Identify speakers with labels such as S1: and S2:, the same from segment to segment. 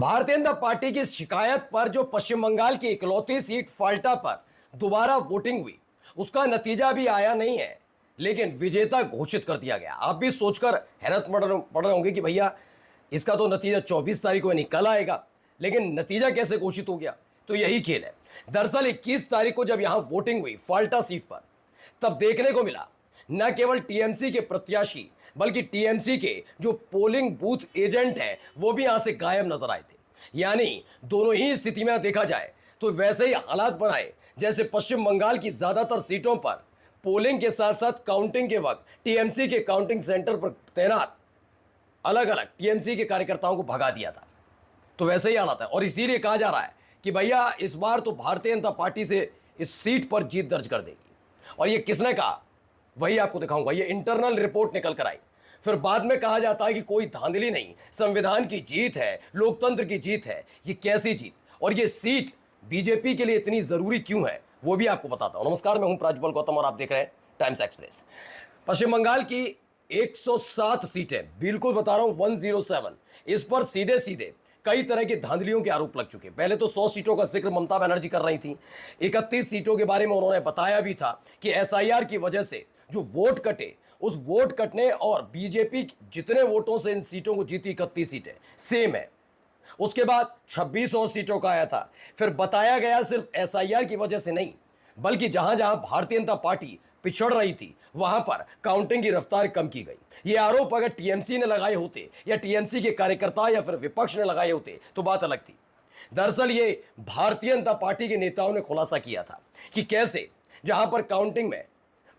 S1: Bharatiya Janata party की शिकायत पर जो पश्चिम बंगाल की इकलौती सीट फाल्टा पर दोबारा वोटिंग हुई, उसका नतीजा भी आया नहीं है, लेकिन विजेता घोषित कर दिया गया। आप भी सोचकर हैरत पड़ रहे होंगे कि भैया इसका तो नतीजा 24 तारीख को निकल आएगा, लेकिन नतीजा कैसे घोषित हो गया? तो यही खेल है। दरअसल 21 तारीख को जब यहां वोटिंग हुई फाल्टा सीट पर, तब देखने को मिला न केवल टीएमसी के प्रत्याशी बल्कि टीएमसी के जो पोलिंग बूथ एजेंट हैं वो भी यहां से गायब नजर आए थे। यानी दोनों ही स्थिति में देखा जाए तो वैसे ही हालात बनाए जैसे पश्चिम बंगाल की ज्यादातर सीटों पर पोलिंग के साथ साथ काउंटिंग के वक्त टीएमसी के काउंटिंग सेंटर पर तैनात अलग अलग टीएमसी के कार्यकर्ताओं को भगा दिया था। तो वैसे ही हालात है और इसीलिए कहा जा रहा है कि भैया इस बार तो भारतीय जनता पार्टी से इस सीट पर जीत दर्ज कर देगी। और ये किसने कहा वही आपको दिखाऊंगा। ये इंटरनल रिपोर्ट निकल कर आई। फिर बाद में कहा जाता है कि कोई धांधली नहीं, संविधान की जीत है, लोकतंत्र की जीत है। ये कैसी जीत और ये सीट बीजेपी के लिए इतनी जरूरी क्यों है वो भी आपको बताता हूं। नमस्कार, मैं हूं प्राज्वल गौतम और आप देख रहे हैं टाइम्स एक्सप्रेस। पश्चिम बंगाल की 107 सीटें, बिल्कुल बता रहा हूं 107, इस पर सीधे सीधे कई तरह की धांधलियों के आरोप लग चुके। पहले तो 100 सीटों का जिक्र ममता बनर्जी कर रही थी। 31 सीटों के बारे में उन्होंने बताया भी था कि एसआईआर की वजह से जो वोट कटे, उस वोट कटने और बीजेपी जितने वोटों से इन सीटों को जीती 31 सीटें सेम है। उसके बाद 26 और सीटों का आया था। फिर बताया गया सिर्फ एसआईआर की वजह से नहीं, बल्कि जहां जहां भारतीय जनता पार्टी पिछड़ रही थी वहां पर काउंटिंग की रफ्तार कम की गई। ये आरोप अगर टीएमसी ने लगाए होते या टीएमसी के कार्यकर्ता या फिर विपक्ष ने लगाए होते तो बात अलग थी। दरअसल ये भारतीय जनता पार्टी के नेताओं ने खुलासा किया था कि कैसे जहां पर काउंटिंग में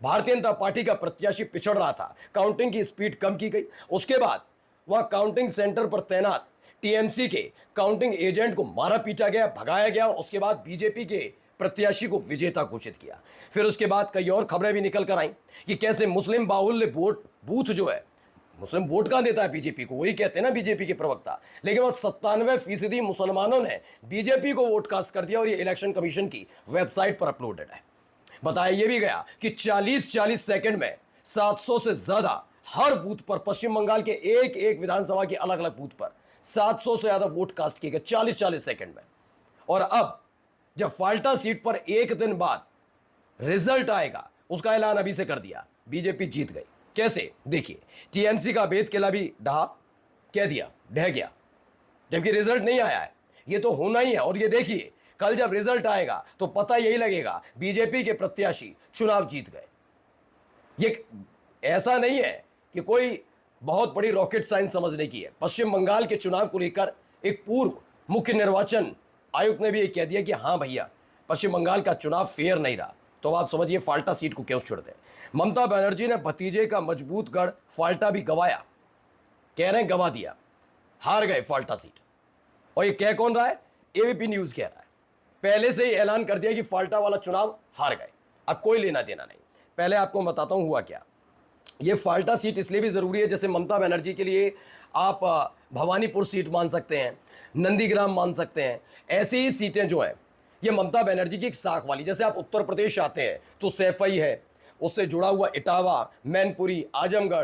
S1: भारतीय जनता पार्टी का प्रत्याशी पिछड़ रहा था, काउंटिंग की स्पीड कम की गई। उसके बाद वहां काउंटिंग सेंटर पर तैनात टीएमसी के काउंटिंग एजेंट को मारा पीटा गया, भगाया गया और उसके बाद बीजेपी के प्रत्याशी को विजेता घोषित किया। फिर उसके बाद कई और खबरें भी निकल कर आई कि कैसे मुस्लिम बाहुल्य वोट बूथ जो है, मुस्लिम वोट कहां देता है बीजेपी को, वही कहते हैं ना बीजेपी के प्रवक्ता, लेकिन वह 97% मुसलमानों ने बीजेपी को वोट कास्ट कर दिया और ये इलेक्शन कमीशन की वेबसाइट पर अपलोडेड है। बताया यह भी गया कि 40-40 सेकंड में 700 से ज्यादा हर बूथ पर, पश्चिम बंगाल के एक एक विधानसभा के अलग अलग बूथ पर 700 से ज्यादा वोट कास्ट किए गए 40-40 सेकंड में। और अब जब फाल्टा सीट पर एक दिन बाद रिजल्ट आएगा, उसका ऐलान अभी से कर दिया, बीजेपी जीत गई। कैसे? देखिए, टीएमसी का भेद किला भी ढह गया, जबकि रिजल्ट नहीं आया है। ये तो होना ही है। और ये देखिए, कल जब रिजल्ट आएगा तो पता यही लगेगा, बीजेपी के प्रत्याशी चुनाव जीत गए। ये ऐसा नहीं है कि कोई बहुत बड़ी रॉकेट साइंस समझने की है। पश्चिम बंगाल के चुनाव को लेकर एक पूर्व मुख्य निर्वाचन आयुक्त ने भी ये कह दिया कि हाँ भैया, पश्चिम बंगाल का चुनाव फेयर नहीं रहा। तो आप समझिए फाल्टा सीट को क्यों छोड़ दें। ममता बनर्जी ने भतीजे का मजबूत गढ़ फाल्टा भी गवाया, कह रहे हैं गवा दिया, हार गए फाल्टा सीट। और ये कह कौन रहा है? एबीपी न्यूज कह रहा है। पहले से ही ऐलान कर दिया कि फाल्टा वाला चुनाव हार गए, अब कोई लेना देना नहीं। पहले आपको बताता हूं हुआ क्या। ये फाल्टा सीट इसलिए भी जरूरी है, जैसे ममता बनर्जी के लिए आप भवानीपुर सीट मान सकते हैं, नंदीग्राम मान सकते हैं। ऐसी ही सीटें जो हैं ये ममता बनर्जी की एक साख वाली, जैसे आप उत्तर प्रदेश आते हैं तो सैफई है, उससे जुड़ा हुआ इटावा, मैनपुरी, आजमगढ़,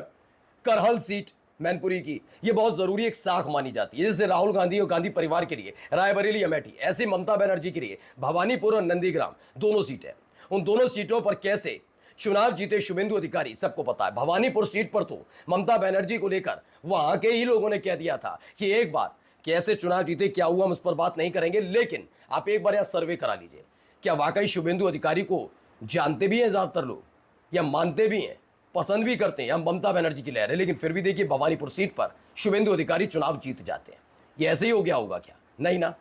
S1: करहल सीट मैनपुरी की, ये बहुत जरूरी एक साख मानी जाती है। जैसे राहुल गांधी और गांधी परिवार के लिए रायबरेली, अमेठी, ऐसे ममता बनर्जी के लिए भवानीपुर और नंदीग्राम दोनों सीटें। उन दोनों सीटों पर कैसे चुनाव जीते शुभेंदु अधिकारी सबको पता है। भवानीपुर सीट पर तो ममता बनर्जी को लेकर वहां के ही लोगों ने कह दिया था कि एक बार कैसे चुनाव जीते, क्या हुआ, हम उस पर बात नहीं करेंगे, लेकिन आप एक बार यहां सर्वे करा लीजिए, क्या वाकई शुभेंदु अधिकारी को जानते भी हैं ज्यादातर लोग या मानते भी हैं, पसंद भी करते हैं। हम ममता बनर्जी की लहर है, लेकिन फिर भी देखिए भवानीपुर सीट पर शुभेंदु अधिकारी चुनाव जीत जाते हैं। ये ऐसे ही हो गया होगा क्या? नहीं ना।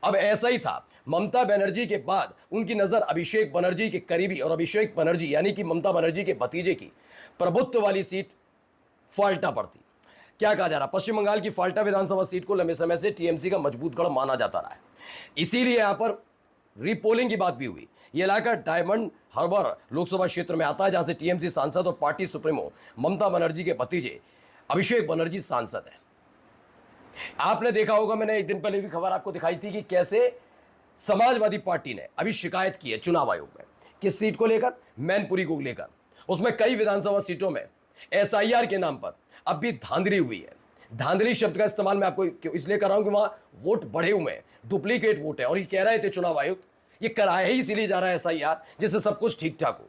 S1: अब ऐसा ही था, ममता बनर्जी के बाद उनकी नजर अभिषेक बनर्जी के करीबी और अभिषेक बनर्जी यानी कि ममता बनर्जी के भतीजे की प्रभुत्व वाली सीट फाल्टा पर थी। क्या कहा जा रहा, पश्चिम बंगाल की फाल्टा विधानसभा सीट को लंबे समय से टीएमसी का मजबूत गढ़ माना जाता रहा है, इसीलिए यहां पर रीपोलिंग की बात भी हुई। यह इलाका डायमंड हार्बर लोकसभा क्षेत्र में आता है, जहां से टीएमसी सांसद और पार्टी सुप्रीमो ममता बनर्जी के भतीजे अभिषेक बनर्जी सांसद हैं। आपने देखा होगा, मैंने एक दिन पहले भी खबर आपको दिखाई थी कि कैसे समाजवादी पार्टी ने अभी शिकायत की है चुनाव आयोग में, किस सीट को लेकर, मैनपुरी को लेकर। उसमें कई विधानसभा सीटों में एसआईआर के नाम पर अब भी धांधली हुई है। धांधली शब्द का इस्तेमाल मैं आपको इसलिए कर रहा हूं कि वहां वोट बढ़े हुए हैं, डुप्लीकेट वोट है। और ये कह रहे थे चुनाव आयुक्त, ये कराया ही इसीलिए जा रहा है एसआईआर जिससे सब कुछ ठीक ठाक हो।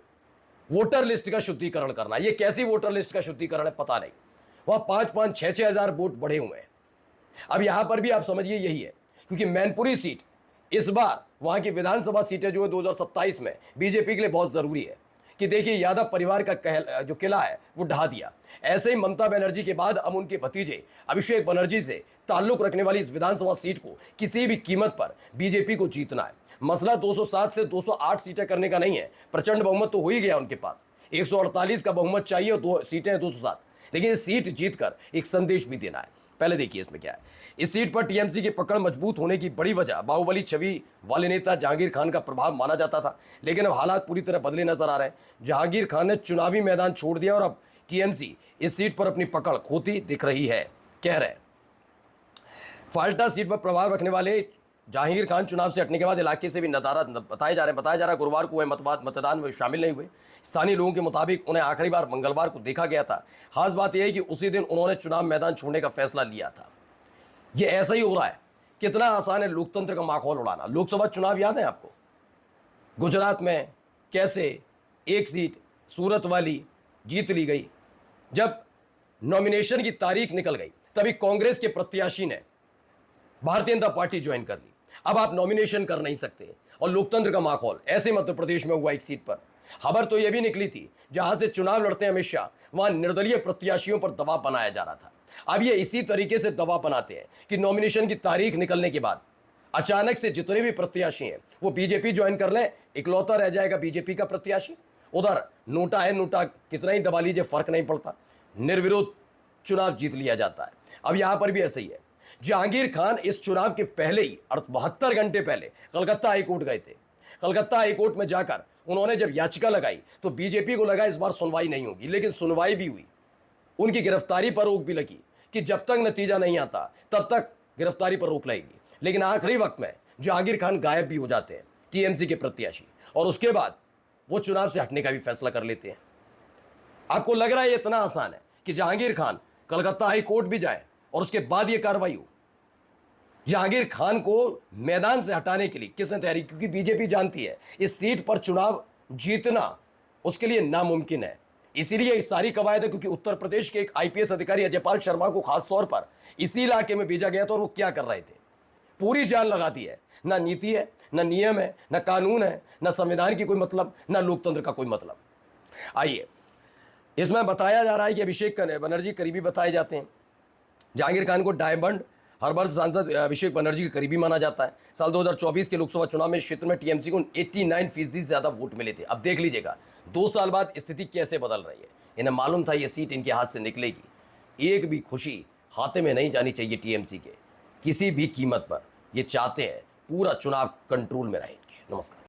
S1: वोटर लिस्ट का शुद्धिकरण करना, ये कैसी वोटर लिस्ट का शुद्धिकरण है पता नहीं। वहां 5-5, 6-6 हजार वोट बढ़े हुए हैं। अब यहां पर भी आप समझिए यही है, क्योंकि मैनपुरी सीट इस बार वहां की विधानसभा सीटें जो है 2027 में बीजेपी के लिए बहुत जरूरी है कि देखिए यादव परिवार का जो किला है वो ढहा दिया। ऐसे ही ममता बनर्जी के बाद अब उनके भतीजे अभिषेक बनर्जी से ताल्लुक रखने वाली इस विधानसभा सीट को किसी भी कीमत पर बीजेपी को जीतना है। मसला 207 से 208 सीटें करने का नहीं है, प्रचंड बहुमत तो हो ही गया उनके पास, 148 का बहुमत चाहिए और 2 सीटें हैं 207, लेकिन सीट जीतकर एक संदेश भी देना है। पहले देखिए इसमें क्या है। इस सीट पर टीएमसी की पकड़ मजबूत होने की बड़ी वजह बाहुबली छवि वाले नेता जहांगीर खान का प्रभाव माना जाता था, लेकिन अब हालात पूरी तरह बदले नजर आ रहे हैं। जहांगीर खान ने चुनावी मैदान छोड़ दिया और अब टीएमसी इस सीट पर अपनी पकड़ खोती दिख रही है। कह रहे हैं फाल्टा सीट पर प्रभाव रखने वाले जहांगीर खान चुनाव से हटने के बाद इलाके से भी नदारा बताया जा रहा है गुरुवार को मतदान में शामिल नहीं हुए। स्थानीय लोगों के मुताबिक उन्हें आखिरी बार मंगलवार को देखा गया था। खास बात यह है कि उसी दिन उन्होंने चुनाव मैदान छोड़ने का फैसला लिया था। यह ऐसा ही हो रहा है। कितना आसान है लोकतंत्र का माहौल उड़ाना। लोकसभा चुनाव याद है आपको, गुजरात में कैसे एक सीट सूरत वाली जीत ली गई। जब नॉमिनेशन की तारीख निकल गई तभी कांग्रेस के प्रत्याशी ने भारतीय जनता पार्टी ज्वाइन कर ली। अब आप नॉमिनेशन कर नहीं सकते और लोकतंत्र का माहौल ऐसे मध्य प्रदेश में हुआ। एक सीट पर खबर तो यह भी निकली थी जहां से चुनाव लड़ते हैं अमित शाह, वहां निर्दलीय प्रत्याशियों पर दबाव बनाया जा रहा था। अब ये इसी तरीके से दबाव बनाते हैं कि नॉमिनेशन की तारीख निकलने के बाद अचानक से जितने भी प्रत्याशी हैं वो बीजेपी ज्वाइन कर लें, इकलौता रह जाएगा बीजेपी का प्रत्याशी। उधर नोटा है, नोटा कितना ही दबा लीजिए फर्क नहीं पड़ता, निर्विरोध चुनाव जीत लिया जाता है। अब यहां पर भी ऐसे ही है। जहांगीर खान इस चुनाव के पहले ही 72 घंटे पहले कलकत्ता हाईकोर्ट गए थे। कलकत्ता हाईकोर्ट में जाकर उन्होंने जब याचिका लगाई तो बीजेपी को लगा इस बार सुनवाई नहीं होगी, लेकिन सुनवाई भी हुई। उनकी गिरफ्तारी पर रोक भी लगी कि जब तक नतीजा नहीं आता तब तक गिरफ्तारी पर रोक लगेगी। लेकिन आखिरी वक्त में जहांगीर खान गायब भी हो जाते हैं, टीएमसी के प्रत्याशी, और उसके बाद वो चुनाव से हटने का भी फैसला कर लेते हैं। आपको लग रहा है ये इतना आसान है कि जहांगीर खान कलकत्ता हाई कोर्ट भी जाए और उसके बाद ये कार्रवाई हो। जहांगीर खान को मैदान से हटाने के लिए किसने तैयारी, क्योंकि बीजेपी जानती है इस सीट पर चुनाव जीतना उसके लिए नामुमकिन है। इसीलिए इस सारी कवायद है, क्योंकि उत्तर प्रदेश के एक आईपीएस अधिकारी अजयपाल शर्मा को खासतौर पर इसी इलाके में भेजा गया था और वो क्या कर रहे थे, पूरी जान लगा दी है। ना नीति है, ना नियम है, ना कानून है, ना संविधान की कोई मतलब, ना लोकतंत्र का कोई मतलब। आइए, इसमें बताया जा रहा है कि अभिषेक बनर्जी करीबी बताए जाते हैं। जहांगीर खान को डायमंड हार्बर सांसद अभिषेक बनर्जी के करीबी माना जाता है। साल 2024 के लोकसभा चुनाव में इस क्षेत्र में टीएमसी को 89% से ज्यादा वोट मिले थे। अब देख लीजिएगा 2 साल बाद स्थिति कैसे बदल रही है। इन्हें मालूम था ये सीट इनके हाथ से निकलेगी। एक भी खुशी खाते में नहीं जानी चाहिए टीएमसी के किसी भी कीमत पर। ये चाहते हैं पूरा चुनाव कंट्रोल में रहे। नमस्कार।